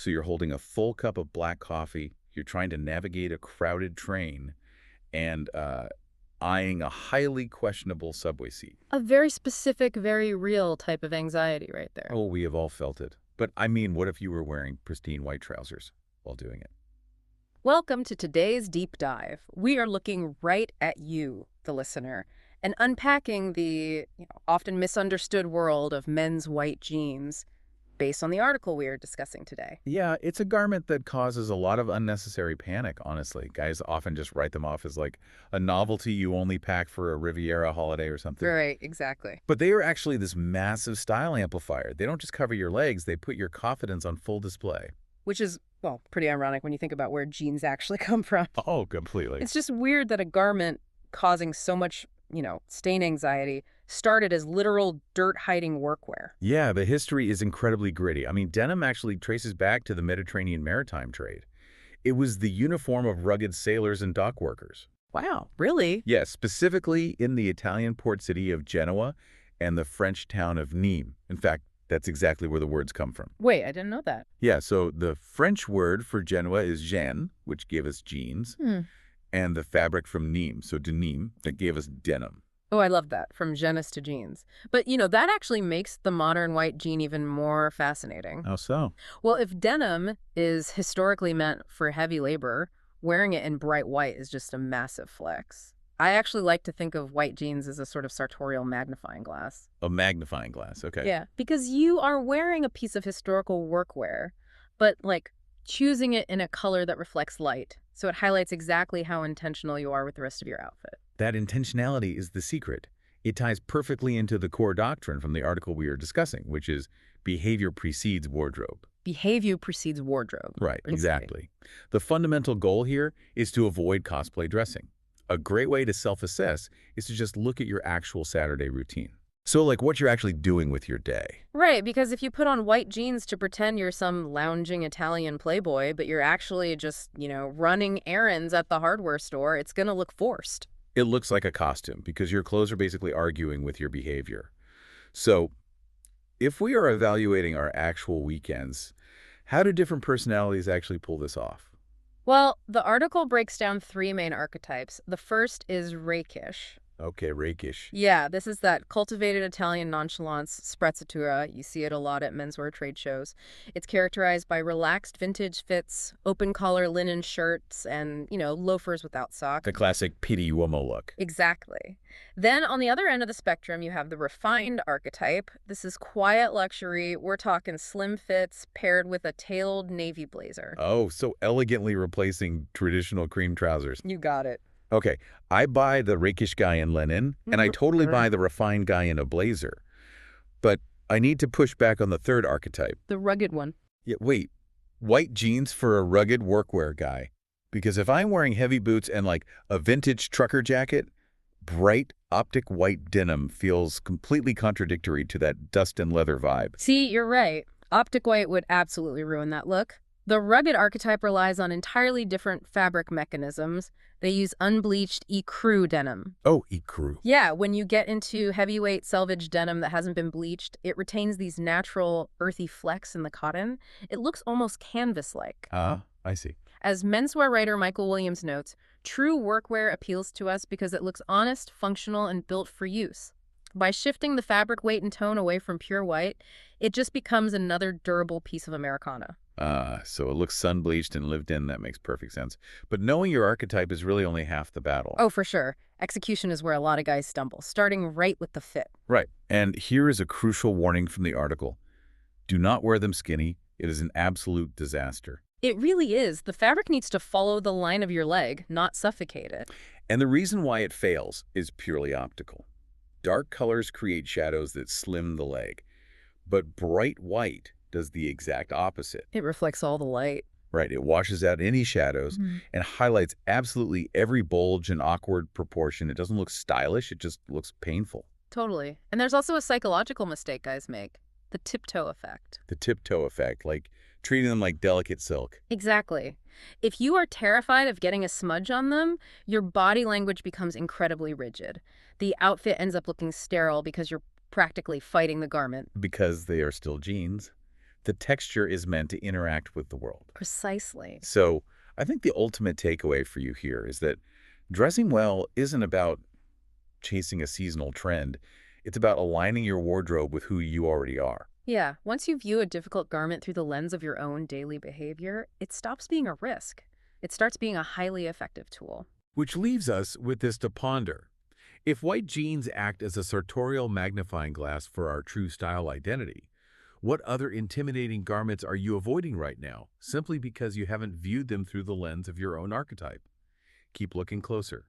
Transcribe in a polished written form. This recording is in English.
So you're holding a full cup of black coffee, you're trying to navigate a crowded train, and eyeing a highly questionable subway seat. A very specific, very real type of anxiety right there. Oh, we have all felt it. But I mean, what if you were wearing pristine white trousers while doing it? Welcome to today's deep dive. We are looking right at you, the listener, and unpacking the often misunderstood world of men's white jeans based on the article we are discussing today. Yeah, it's a garment that causes a lot of unnecessary panic, honestly. Guys often just write them off as like a novelty you only pack for a Riviera holiday or something. Right, exactly. But they are actually this massive style amplifier. They don't just cover your legs, they put your confidence on full display. Which is, well, pretty ironic when you think about where jeans actually come from. Oh, completely. It's just weird that a garment causing so much, stain anxiety started as literal dirt-hiding workwear. Yeah, the history is incredibly gritty. I mean, denim actually traces back to the Mediterranean maritime trade. It was the uniform of rugged sailors and dock workers. Wow, really? Yes, specifically in the Italian port city of Genoa and the French town of Nîmes. In fact, that's exactly where the words come from. Wait, I didn't know that. Yeah, so the French word for Genoa is gêne, which gave us jeans, and the fabric from Nîmes, so denim, that gave us denim. Oh, I love that, from genus to jeans. But, that actually makes the modern white jean even more fascinating. How so? Well, if denim is historically meant for heavy labor, wearing it in bright white is just a massive flex. I actually like to think of white jeans as a sort of sartorial magnifying glass. A magnifying glass, okay. Yeah, because you are wearing a piece of historical workwear, but, choosing it in a color that reflects light. So it highlights exactly how intentional you are with the rest of your outfit. That intentionality is the secret. It ties perfectly into the core doctrine from the article we are discussing, which is behavior precedes wardrobe. Behavior precedes wardrobe. Right, exactly. The fundamental goal here is to avoid cosplay dressing. A great way to self-assess is to just look at your actual Saturday routine. So, what you're actually doing with your day. Right, because if you put on white jeans to pretend you're some lounging Italian playboy, but you're actually just, running errands at the hardware store, it's going to look forced. It looks like a costume because your clothes are basically arguing with your behavior. So, if we are evaluating our actual weekends, how do different personalities actually pull this off? Well, the article breaks down three main archetypes. The first is Rakish. Okay, rakish. Yeah, this is that cultivated Italian nonchalance sprezzatura. You see it a lot at menswear trade shows. It's characterized by relaxed vintage fits, open collar linen shirts, and, loafers without socks. The classic pity uomo look. Exactly. Then on the other end of the spectrum, you have the refined archetype. This is quiet luxury. We're talking slim fits paired with a tailed navy blazer. Oh, so elegantly replacing traditional cream trousers. You got it. Okay, I buy the rakish guy in linen, and I totally buy the refined guy in a blazer. But I need to push back on the third archetype. The rugged one. Yeah, wait, white jeans for a rugged workwear guy. Because if I'm wearing heavy boots and a vintage trucker jacket, bright optic white denim feels completely contradictory to that dust and leather vibe. See, you're right. Optic white would absolutely ruin that look. The rugged archetype relies on entirely different fabric mechanisms. They use unbleached ecru denim. Oh, ecru. Yeah, when you get into heavyweight selvage denim that hasn't been bleached, it retains these natural earthy flecks in the cotton. It looks almost canvas-like. Ah, I see. As menswear writer Michael Williams notes, true workwear appeals to us because it looks honest, functional, and built for use. By shifting the fabric weight and tone away from pure white, it just becomes another durable piece of Americana. So it looks sun-bleached and lived in. That makes perfect sense. But knowing your archetype is really only half the battle. Oh, for sure. Execution is where a lot of guys stumble, starting right with the fit. Right. And here is a crucial warning from the article. Do not wear them skinny. It is an absolute disaster. It really is. The fabric needs to follow the line of your leg, not suffocate it. And the reason why it fails is purely optical. Dark colors create shadows that slim the leg, but bright white does the exact opposite. It reflects all the light. Right, it washes out any shadows and highlights absolutely every bulge and awkward proportion. It doesn't look stylish, it just looks painful. Totally. And there's also a psychological mistake guys make. The tiptoe effect. The tiptoe effect, treating them like delicate silk. Exactly. If you are terrified of getting a smudge on them, your body language becomes incredibly rigid. The outfit ends up looking sterile because you're practically fighting the garment. Because they are still jeans. The texture is meant to interact with the world. Precisely. So I think the ultimate takeaway for you here is that dressing well isn't about chasing a seasonal trend. It's about aligning your wardrobe with who you already are. Yeah, once you view a difficult garment through the lens of your own daily behavior, it stops being a risk. It starts being a highly effective tool. Which leaves us with this to ponder. If white jeans act as a sartorial magnifying glass for our true style identity, what other intimidating garments are you avoiding right now, simply because you haven't viewed them through the lens of your own archetype? Keep looking closer.